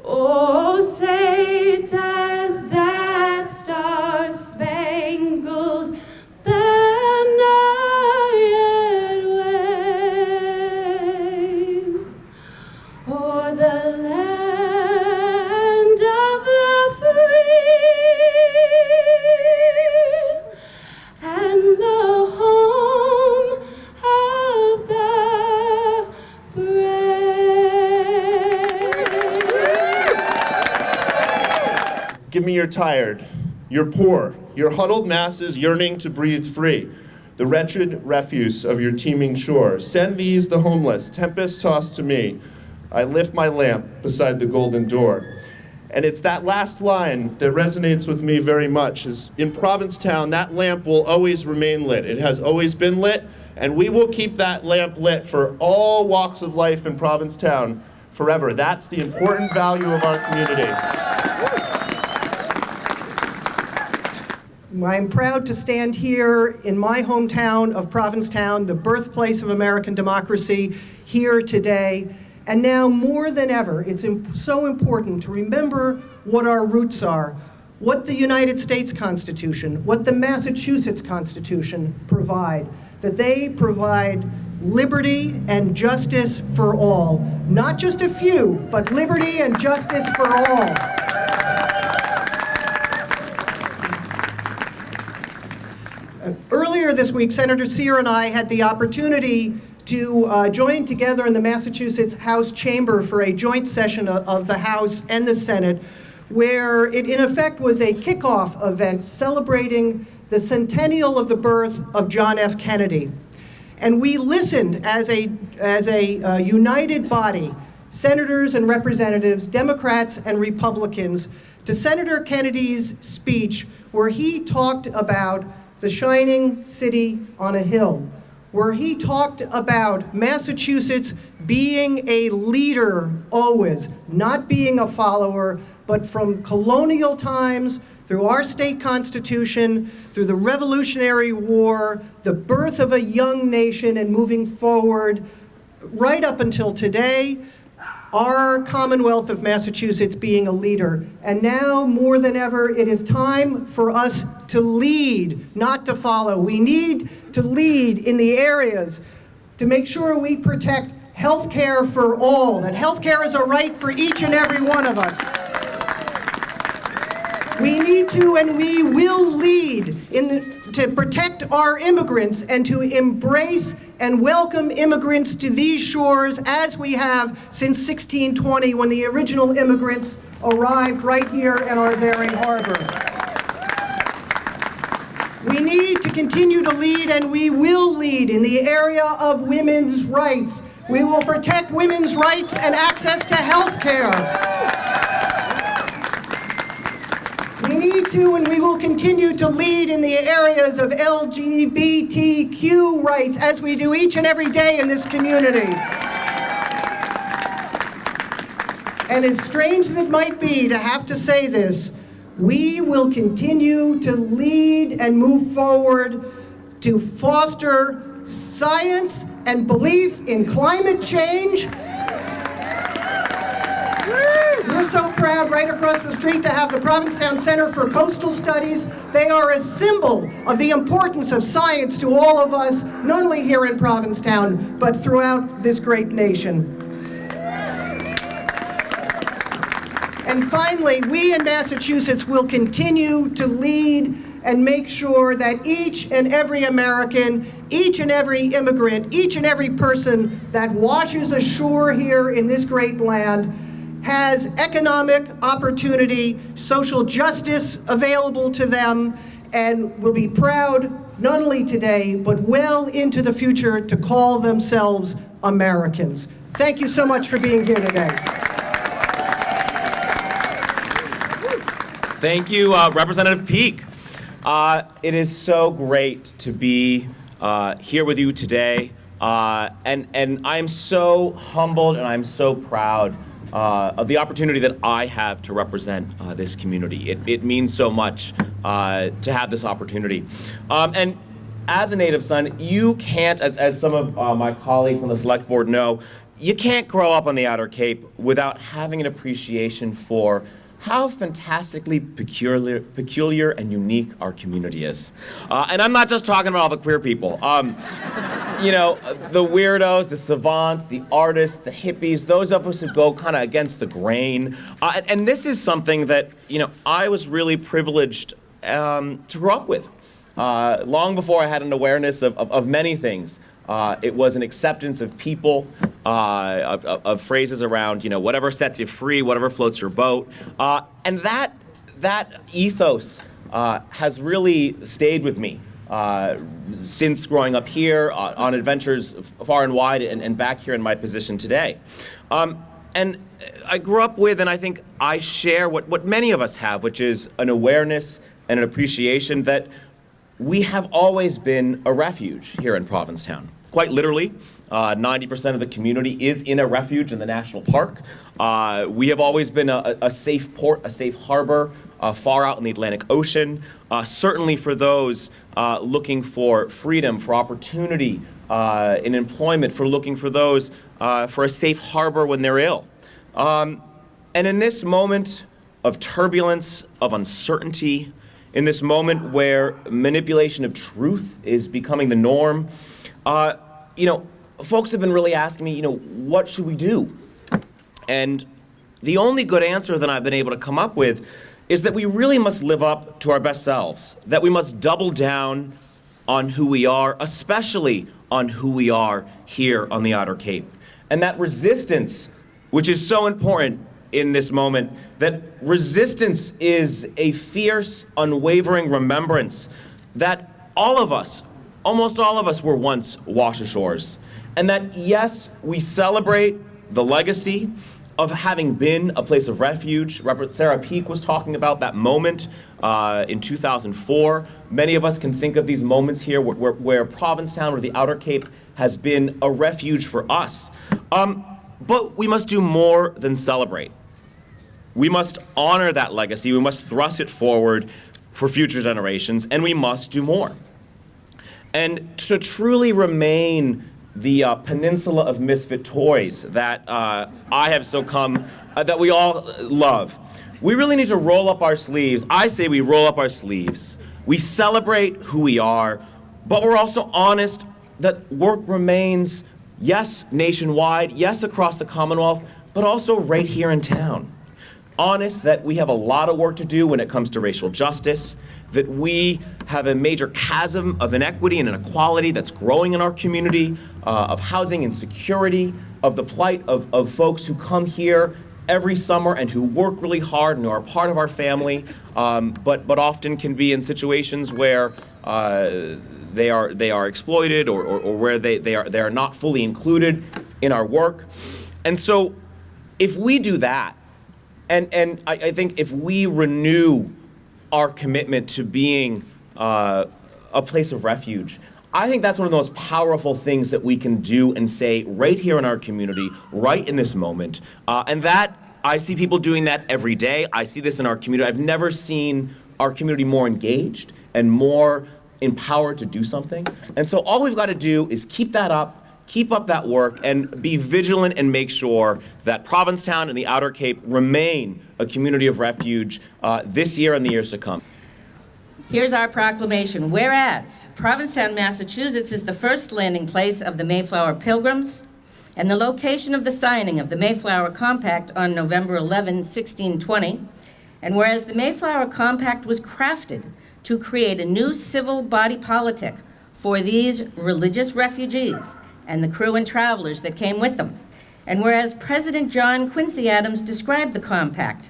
Oh, say does that star-spangled banner yet wave o'er the land of the free and the home of the brave. Give me your tired, your poor, your huddled masses yearning to breathe free, the wretched refuse of your teeming shore. Send these, the homeless, tempest-tossed to me. I lift my lamp beside the golden door. And it's that last line that resonates with me very much. Is in Provincetown, that lamp will always remain lit. It has always been lit, and we will keep that lamp lit for all walks of life in Provincetown forever. That's the important value of our community. I'm proud to stand here in my hometown of Provincetown, the birthplace of American democracy, here today. And now more than ever, it's so important to remember what our roots are, what the United States Constitution, what the Massachusetts Constitution provide, that they provide liberty and justice for all. Not just a few, but liberty and justice for all. Earlier this week, Senator Cyr and I had the opportunity to join together in the Massachusetts House chamber for a joint session of the House and the Senate, where it in effect was a kickoff event celebrating the centennial of the birth of John F. Kennedy. And we listened as a united body, senators and representatives, Democrats and Republicans, to Senator Kennedy's speech where he talked about the shining city on a hill, where he talked about Massachusetts being a leader always, not being a follower, but from colonial times, through our state constitution, through the Revolutionary War, the birth of a young nation and moving forward, right up until today, our Commonwealth of Massachusetts being a leader. And now, more than ever, it is time for us to lead, not to follow. We need to lead in the areas to make sure we protect health care for all, that health care is a right for each and every one of us. We need to and we will lead to protect our immigrants and to embrace and welcome immigrants to these shores as we have since 1620 when the original immigrants arrived right here in our very harbor. We need to continue to lead and we will lead in the area of women's rights. We will protect women's rights and access to health care. We need to and we will continue to lead in the areas of LGBTQ rights as we do each and every day in this community. And as strange as it might be to have to say this, we will continue to lead and move forward to foster science and belief in climate change. We're so proud right across the street to have the Provincetown Center for Coastal Studies. They are a symbol of the importance of science to all of us, not only here in Provincetown, but throughout this great nation. And finally, we in Massachusetts will continue to lead and make sure that each and every American, each and every immigrant, each and every person that washes ashore here in this great land has economic opportunity, social justice available to them, and will be proud, not only today, but well into the future, to call themselves Americans. Thank you so much for being here today. Thank you, Representative Peake. It is so great to be here with you today, and I'm so humbled and I'm so proud of the opportunity that I have to represent this community. It means so much to have this opportunity. And as a native son, you can't, as some of my colleagues on the select board know, you can't grow up on the Outer Cape without having an appreciation for how fantastically peculiar and unique our community is. And I'm not just talking about all the queer people. You know, the weirdos, the savants, the artists, the hippies, those of us who go kind of against the grain. And this is something that, you know, I was really privileged to grow up with. Long before I had an awareness of many things. It was an acceptance of people, of phrases around, you know, whatever sets you free, whatever floats your boat. And that ethos has really stayed with me since growing up here on adventures far and wide and back here in my position today. And I grew up with, and I think I share what many of us have, which is an awareness and an appreciation that we have always been a refuge here in Provincetown. Quite literally, 90% of the community is in a refuge in the national park. We have always been a safe port, a safe harbor, far out in the Atlantic Ocean, certainly for those looking for freedom, for opportunity in employment, for looking for those for a safe harbor when they're ill. And in this moment of turbulence, of uncertainty, in this moment where manipulation of truth is becoming the norm, you know, folks have been really asking me, you know, what should we do? And the only good answer that I've been able to come up with is that we really must live up to our best selves, that we must double down on who we are, especially on who we are here on the Outer Cape. And that resistance, which is so important in this moment, that resistance is a fierce, unwavering remembrance that all of us, almost all of us, were once wash-ashores. And that, yes, we celebrate the legacy of having been a place of refuge. Sarah Peake was talking about that moment in 2004. Many of us can think of these moments here where Provincetown or the Outer Cape has been a refuge for us. But we must do more than celebrate. We must honor that legacy. We must thrust it forward for future generations, and we must do more. And to truly remain the peninsula of misfit toys that I have so come, that we all love, we really need to roll up our sleeves. I say we roll up our sleeves. We celebrate who we are, but we're also honest that work remains, yes, nationwide, yes, across the Commonwealth, but also right here in town. Honest that we have a lot of work to do when it comes to racial justice, that we have a major chasm of inequity and inequality that's growing in our community, of housing insecurity, of the plight of folks who come here every summer and who work really hard and who are part of our family, but often can be in situations where they are exploited or where they are not fully included in our work. And so if we do that, and I think if we renew our commitment to being a place of refuge, I think that's one of the most powerful things that we can do and say right here in our community, right in this moment. And that, I see people doing that every day. I see this in our community. I've never seen our community more engaged and more empowered to do something. And so all we've got to do is keep that up, keep up that work, and be vigilant and make sure that Provincetown and the Outer Cape remain a community of refuge this year and the years to come. Here's our proclamation. Whereas Provincetown, Massachusetts is the first landing place of the Mayflower Pilgrims and the location of the signing of the Mayflower Compact on November 11, 1620, and whereas the Mayflower Compact was crafted to create a new civil body politic for these religious refugees and the crew and travelers that came with them. And whereas President John Quincy Adams described the compact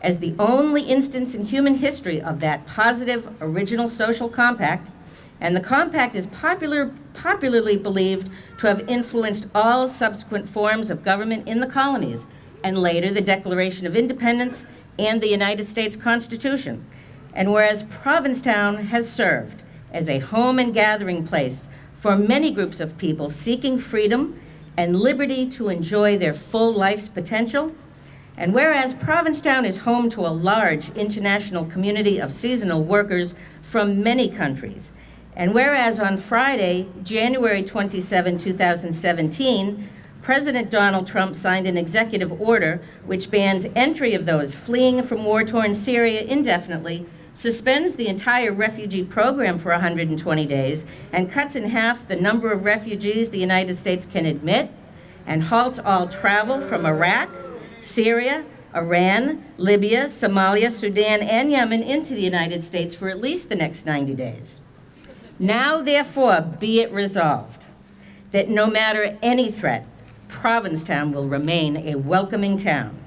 as the only instance in human history of that positive original social compact, and the compact is popularly believed to have influenced all subsequent forms of government in the colonies, and later the Declaration of Independence and the United States Constitution. And whereas Provincetown has served as a home and gathering place for many groups of people seeking freedom and liberty to enjoy their full life's potential, and whereas Provincetown is home to a large international community of seasonal workers from many countries, and whereas on Friday, January 27, 2017, President Donald Trump signed an executive order which bans entry of those fleeing from war-torn Syria indefinitely, suspends the entire refugee program for 120 days, and cuts in half the number of refugees the United States can admit, and halts all travel from Iraq, Syria, Iran, Libya, Somalia, Sudan, and Yemen into the United States for at least the next 90 days. Now, therefore, be it resolved that no matter any threat, Provincetown will remain a welcoming town.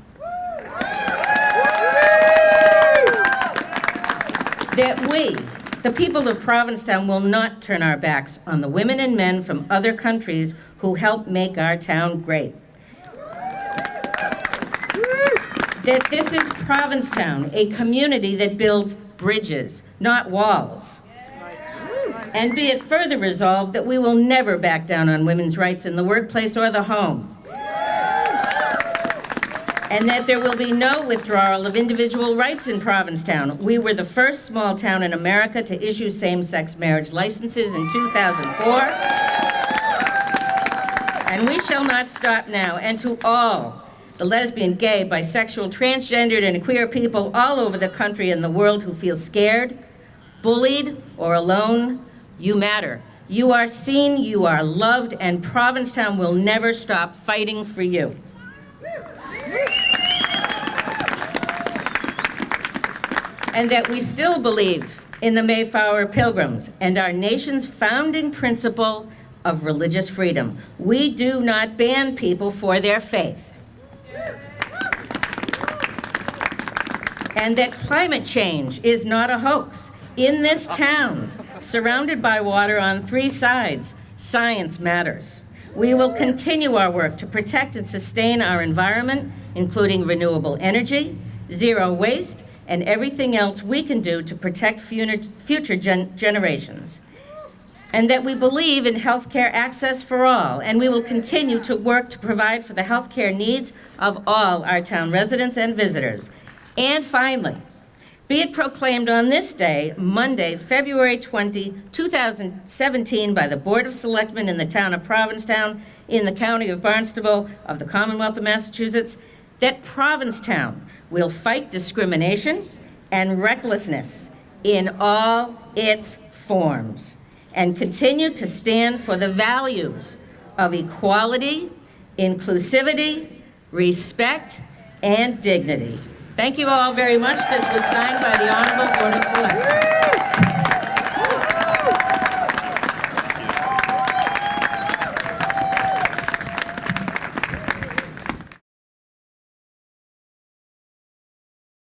That we, the people of Provincetown, will not turn our backs on the women and men from other countries who help make our town great. That this is Provincetown, a community that builds bridges, not walls. And be it further resolved that we will never back down on women's rights in the workplace or the home. And that there will be no withdrawal of individual rights in Provincetown. We were the first small town in America to issue same-sex marriage licenses in 2004. And we shall not stop now. And to all the lesbian, gay, bisexual, transgendered, and queer people all over the country and the world who feel scared, bullied, or alone, you matter. You are seen, you are loved, and Provincetown will never stop fighting for you. And that we still believe in the Mayflower Pilgrims and our nation's founding principle of religious freedom. We do not ban people for their faith. And that climate change is not a hoax. In this town, surrounded by water on 3 sides, science matters. We will continue our work to protect and sustain our environment, including renewable energy, zero waste, and everything else we can do to protect future generations. And that we believe in healthcare access for all, and we will continue to work to provide for the healthcare needs of all our town residents and visitors. And finally, be it proclaimed on this day, Monday, February 20, 2017, by the Board of Selectmen in the town of Provincetown, in the county of Barnstable, of the Commonwealth of Massachusetts, that Provincetown will fight discrimination and recklessness in all its forms and continue to stand for the values of equality, inclusivity, respect, and dignity. Thank you all very much. This was signed by the Honorable Board of Selectmen.